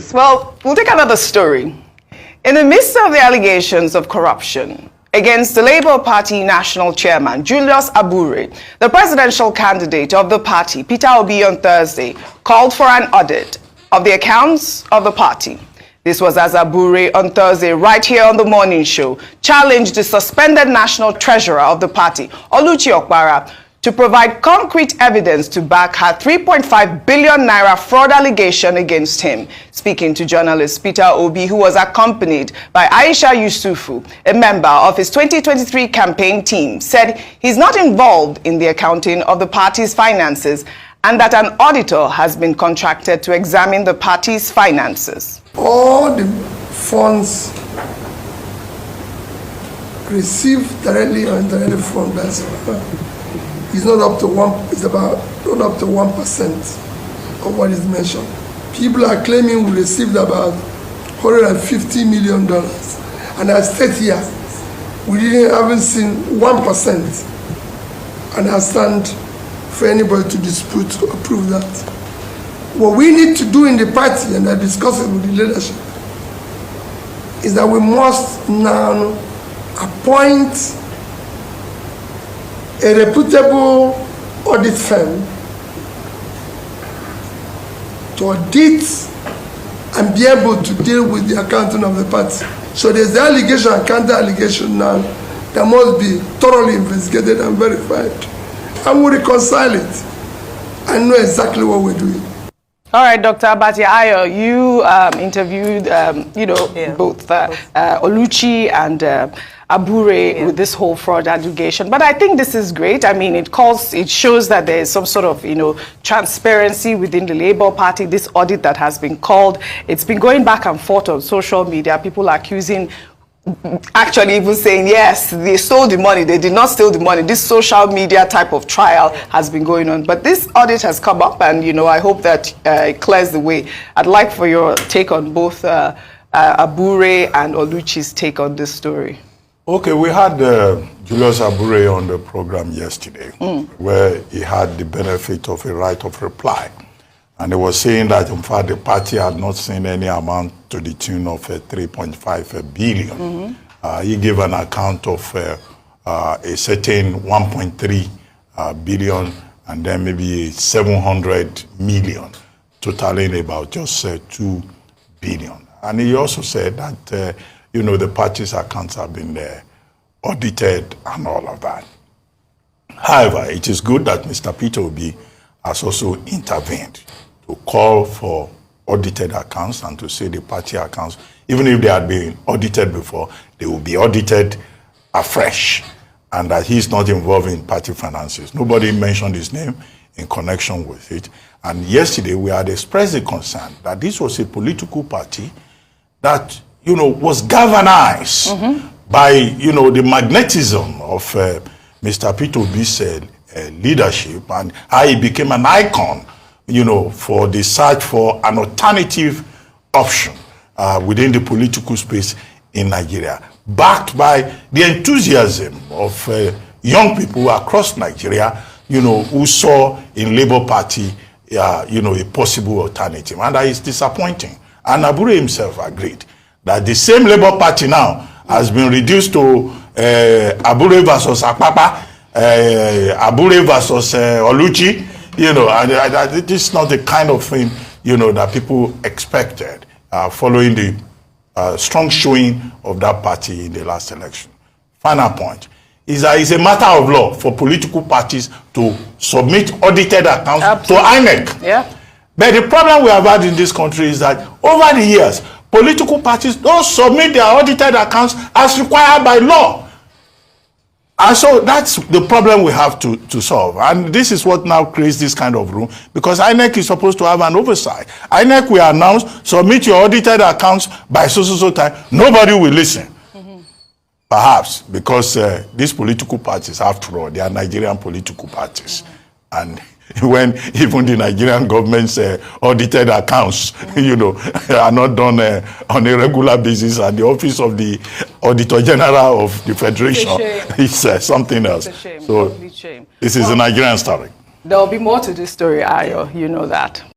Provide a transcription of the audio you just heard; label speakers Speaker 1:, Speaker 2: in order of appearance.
Speaker 1: Yes, well, we'll take another story. In the midst of the allegations of corruption against the Labour Party National Chairman, Julius Abure, the presidential candidate of the party, Peter Obi, on Thursday, called for an audit of the accounts of the party. This was as Abure on Thursday, right here on The Morning Show, challenged the suspended national treasurer of the party, Oluchi Okpara, to provide concrete evidence to back her 3.5 billion naira fraud allegation against him. Speaking to journalist Peter Obi, who was accompanied by Aisha Yusufu, a member of his 2023 campaign team, said he's not involved in the accounting of the party's finances and that an auditor has been contracted to examine the party's finances.
Speaker 2: All the funds received directly or indirectly from that is not up to it's about not up to 1% of what is mentioned. People are claiming we received about $150 million, and I state here we haven't seen 1%, and I stand for anybody to dispute or prove that. What we need to do in the party, and I discussed it with the leadership, is that we must now appoint a reputable audit firm to audit and be able to deal with the accounting of the party. So there's the allegation and counter allegation now that must be thoroughly investigated and verified. And we reconcile it and know exactly what we're doing.
Speaker 1: All right, Dr. Abati Ayo, you interviewed, both Oluchi and Abure with this whole fraud allegation. But I think this is great. I mean, it shows that there is some sort of, transparency within the Labour Party. This audit that has been called, it's been going back and forth on social media. People accusing, actually even saying, yes, they stole the money. They did not steal the money. This social media type of trial has been going on. But this audit has come up, and, I hope that it clears the way. I'd like for your take on both Abure and Oluchi's take on this story.
Speaker 3: Okay, we had Julius Abure on the program yesterday, where he had the benefit of a right of reply. And he was saying that, in fact, the party had not seen any amount to the tune of 3.5 billion. He gave an account of a certain 1.3 billion and then maybe 700 million, totaling about just 2 billion. And he also said that, the party's accounts have been audited and all of that. However, it is good that Mr. Peter Obi has also intervened to call for audited accounts and to say the party accounts, even if they had been audited before, they will be audited afresh, and that he's not involved in party finances. Nobody mentioned his name in connection with it. And yesterday we had expressed a concern that this was a political party that, was galvanized by, the magnetism of Mr. Peter Obi's leadership, and how he became an icon, for the search for an alternative option within the political space in Nigeria, backed by the enthusiasm of young people across Nigeria, who saw in Labour Party, a possible alternative. And that is disappointing. And Abure himself agreed that the same Labour Party now has been reduced to Abure versus Akpapa, Abure versus Oluchi, and this is not the kind of thing, that people expected following the strong showing of that party in the last election. Final point is that it's a matter of law for political parties to submit audited accounts to INEC.
Speaker 1: Yeah.
Speaker 3: But the problem we have had in this country is that over the years, political parties don't submit their audited accounts as required by law. And so that's the problem we have to solve. And this is what now creates this kind of room, because INEC is supposed to have an oversight. INEC will announce, submit your audited accounts by so time. Nobody will listen. Perhaps because these political parties, after all, they are Nigerian political parties. And when even the Nigerian government's audited accounts, are not done on a regular basis, at the office of the Auditor General of the Federation, it's something else.
Speaker 1: It's a shame.
Speaker 3: So
Speaker 1: Shame.
Speaker 3: this is a Nigerian story.
Speaker 1: There will be more to this story, Ayo. You know that.